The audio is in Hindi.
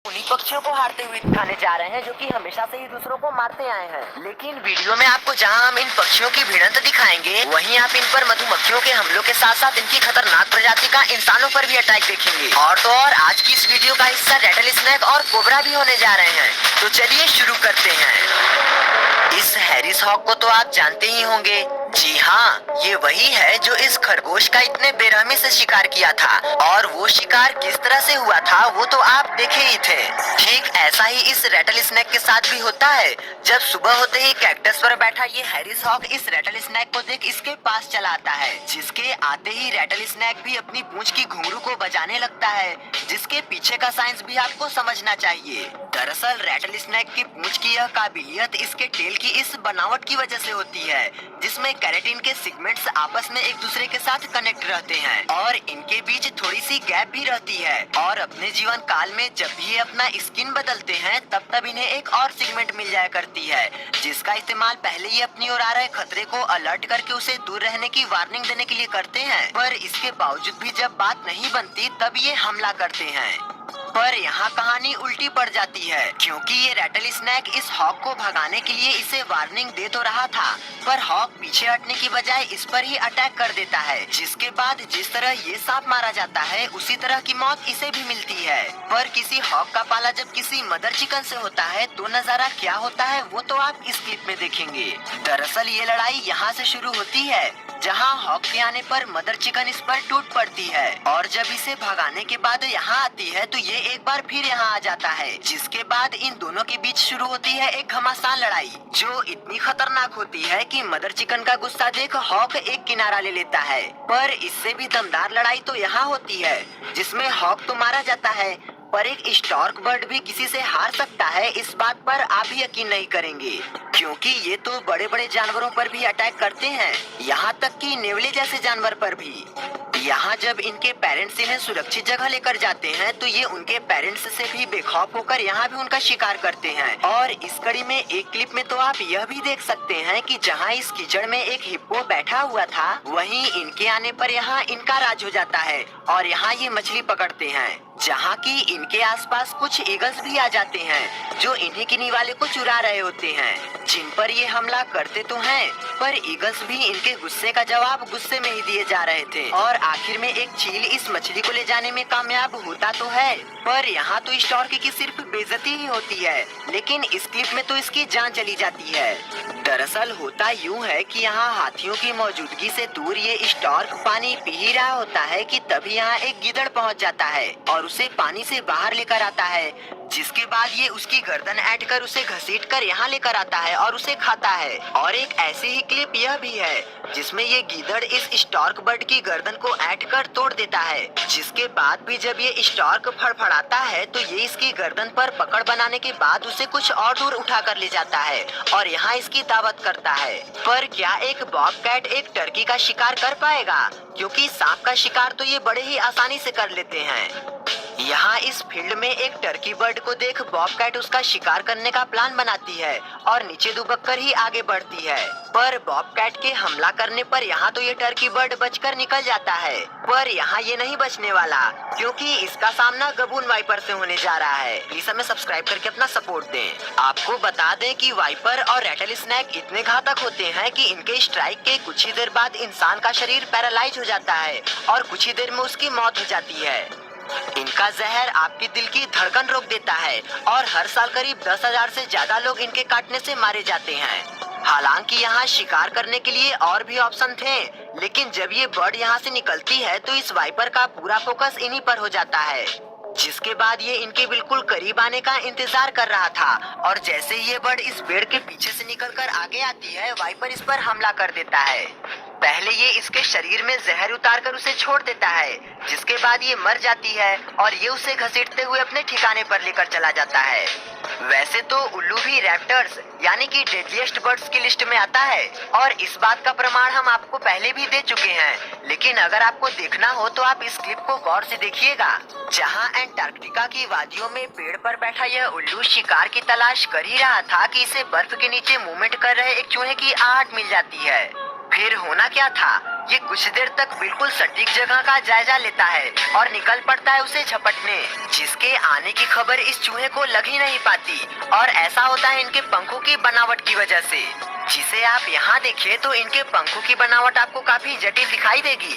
उन्हीं पक्षियों को हारते हुए दिखाने जा रहे हैं जो कि हमेशा से ही दूसरों को मारते आए हैं। लेकिन वीडियो में आपको जहां हम इन पक्षियों की भिड़ंत दिखाएंगे, वहीं आप इन पर मधुमक्खियों के हमलों के साथ साथ इनकी खतरनाक प्रजाति का इंसानों पर भी अटैक देखेंगे। और तो और आज की इस वीडियो का हिस्सा रैटल स्नेक और कोबरा भी होने जा रहे हैं। तो चलिए शुरू करते हैं। इस हैरिस हॉक को तो आप जानते ही होंगे। जी हाँ, ये वही है जो इस खरगोश का इतने बेरहमी से शिकार किया था। और वो शिकार किस तरह से हुआ था वो तो आप देखे ही थे। ठीक ऐसा ही इस रैटल स्नेक के साथ भी होता है। जब सुबह होते ही कैक्टस पर बैठा ये हैरिस हॉक इस रैटल स्नेक को देख इसके पास चला आता है, जिसके आते ही रैटल स्नेक भी अपनी पूंछ की घुंघरू को बजाने लगता है, जिसके पीछे का साइंस भी आपको समझना चाहिए। दरअसल रैटल स्नेक की पूंछ की यह काबिलियत इसके टेल की इस बनावट की वजह से होती है, जिसमें केराटिन के सेगमेंट्स आपस में एक दूसरे के साथ कनेक्ट रहते हैं और इनके बीच थोड़ी सी गैप भी रहती है। और अपने जीवन काल में जब भी ये अपना स्किन बदलते हैं तब इन्हें एक और सेगमेंट मिल जाया करती है, जिसका इस्तेमाल पहले ये अपनी ओर आ रहे खतरे को अलर्ट करके उसे दूर रहने की वार्निंग देने के लिए करते हैं। पर इसके बावजूद भी जब बात नहीं बनती तब ये हमला करते हैं। पर यहाँ कहानी उल्टी पड़ जाती है, क्योंकि ये रैटल स्नेक इस हॉक को भगाने के लिए इसे वार्निंग दे तो रहा था, पर हॉक पीछे हटने की बजाय इस पर ही अटैक कर देता है, जिसके बाद जिस तरह ये सांप मारा जाता है उसी तरह की मौत इसे भी मिलती है। पर किसी हॉक का पाला जब किसी मदर चिकन से होता है तो नजारा क्या होता है वो तो आप इस क्लिप में देखेंगे। दरअसल ये लड़ाई यहाँ से शुरू होती है, जहाँ हॉक के आने पर मदर चिकन इस पर टूट पड़ती है और जब इसे भगाने के बाद यहाँ आती है तो ये एक बार फिर यहाँ आ जाता है, जिसके बाद इन दोनों के बीच शुरू होती है एक घमासान लड़ाई, जो इतनी खतरनाक होती है कि मदर चिकन का गुस्सा देख हॉक एक किनारा ले लेता है। पर इससे भी दमदार लड़ाई तो यहाँ होती है, जिसमें हॉक तो मारा जाता है, पर एक स्टॉर्क बर्ड भी किसी से हार सकता है, इस बात पर आप भी यकीन नहीं करेंगे, क्योंकि ये तो बड़े बड़े जानवरों पर भी अटैक करते हैं, यहाँ तक कि नेवले जैसे जानवर पर भी। यहाँ जब इनके पेरेंट्स इन्हें सुरक्षित जगह लेकर जाते हैं तो ये उनके पेरेंट्स से भी बेखौफ होकर यहाँ भी उनका शिकार करते हैं। और इस कड़ी में एक क्लिप में तो आप यह भी देख सकते हैं कि जहाँ इस कीचड़ में एक हिप्पो बैठा हुआ था, वहीं इनके आने पर यहाँ इनका राज हो जाता है और यहाँ ये मछली पकड़ते हैं, जहाँ की इनके आसपास कुछ ईगल्स भी आ जाते हैं जो इन्हीं के निवाले को चुरा रहे होते हैं, जिन पर ये हमला करते तो हैं, पर ईगल्स भी इनके गुस्से का जवाब गुस्से में ही दिए जा रहे थे और आखिर में एक चील इस मछली को ले जाने में कामयाब होता तो है। पर यहाँ तो स्टॉर्क की सिर्फ बेइज्जती ही होती है, लेकिन इस क्लिप में तो इसकी जान चली जाती है। दरअसल होता यूँ है कि यहाँ हाथियों की मौजूदगी से दूर ये स्टॉर्क पानी पी ही रहा होता है कि तभी यहाँ एक गिदड़ पहुँच जाता है और उसे पानी से बाहर लेकर आता है, जिसके बाद ये उसकी गर्दन ऐंठ कर उसे घसीट कर यहाँ लेकर आता है और उसे खाता है। और एक ऐसी ही क्लिप यह भी है जिसमें ये गीदड़ इस स्टॉर्क बर्ड की गर्दन को ऐंठ कर तोड़ देता है, जिसके बाद भी जब ये स्टॉर्क फड़फड़ाता है तो ये इसकी गर्दन पर पकड़ बनाने के बाद उसे कुछ और दूर उठा कर ले जाता है और यहाँ इसकी दावत करता है। पर क्या एक बॉबकैट एक टर्की का शिकार कर पाएगा, क्योंकि सांप का शिकार तो ये बड़े ही आसानी से कर लेते हैं। यहाँ इस फील्ड में एक टर्की बर्ड को देख बॉबकैट उसका शिकार करने का प्लान बनाती है और नीचे दुबक कर ही आगे बढ़ती है, पर बॉबकैट के हमला करने पर यहाँ तो ये टर्की बर्ड बचकर निकल जाता है। पर यहाँ ये नहीं बचने वाला, क्योंकि इसका सामना गबून वाइपर से होने जा रहा है। प्लीज हमें सब्सक्राइब करके अपना सपोर्ट दें। आपको बता दें कि वाइपर और रैटल स्नेक इतने घातक होते हैं कि इनके स्ट्राइक के कुछ ही देर बाद इंसान का शरीर पैरालाइज हो जाता है और कुछ ही देर में उसकी मौत हो जाती है। इनका जहर आपके दिल की धड़कन रोक देता है और हर साल करीब 10,000 से ज्यादा लोग इनके काटने से मारे जाते हैं। हालांकि यहाँ शिकार करने के लिए और भी ऑप्शन थे, लेकिन जब ये बर्ड यहाँ से निकलती है तो इस वाइपर का पूरा फोकस इन्हीं पर हो जाता है, जिसके बाद ये इनके बिल्कुल करीब आने का इंतजार कर रहा था और जैसे ही ये बर्ड इस पेड़ के पीछे से निकलकर आगे आती है, वाइपर इस पर हमला कर देता है। पहले ये इसके शरीर में जहर उतारकर उसे छोड़ देता है, जिसके बाद ये मर जाती है और ये उसे घसीटते हुए अपने ठिकाने पर लेकर चला जाता है। वैसे तो उल्लू भी रैप्टर्स यानी कि डेडलीस्ट बर्ड्स की लिस्ट में आता है और इस बात का प्रमाण हम आपको पहले भी दे चुके हैं, लेकिन अगर आपको देखना हो तो आप इस क्लिप को गौर से देखिएगा, जहां एंटार्क्टिका की वादियों में पेड़ पर बैठा यह उल्लू शिकार की तलाश कर ही रहा था कि इसे बर्फ के नीचे मूवमेंट कर रहे एक चूहे की आहट मिल जाती है। फिर होना क्या था, ये कुछ देर तक बिल्कुल सटीक जगह का जायजा लेता है और निकल पड़ता है उसे झपटने, जिसके आने की खबर इस चूहे को लग ही नहीं पाती। और ऐसा होता है इनके पंखों की बनावट की वजह से। जिसे आप यहाँ देखिए तो इनके पंखों की बनावट आपको काफी जटिल दिखाई देगी।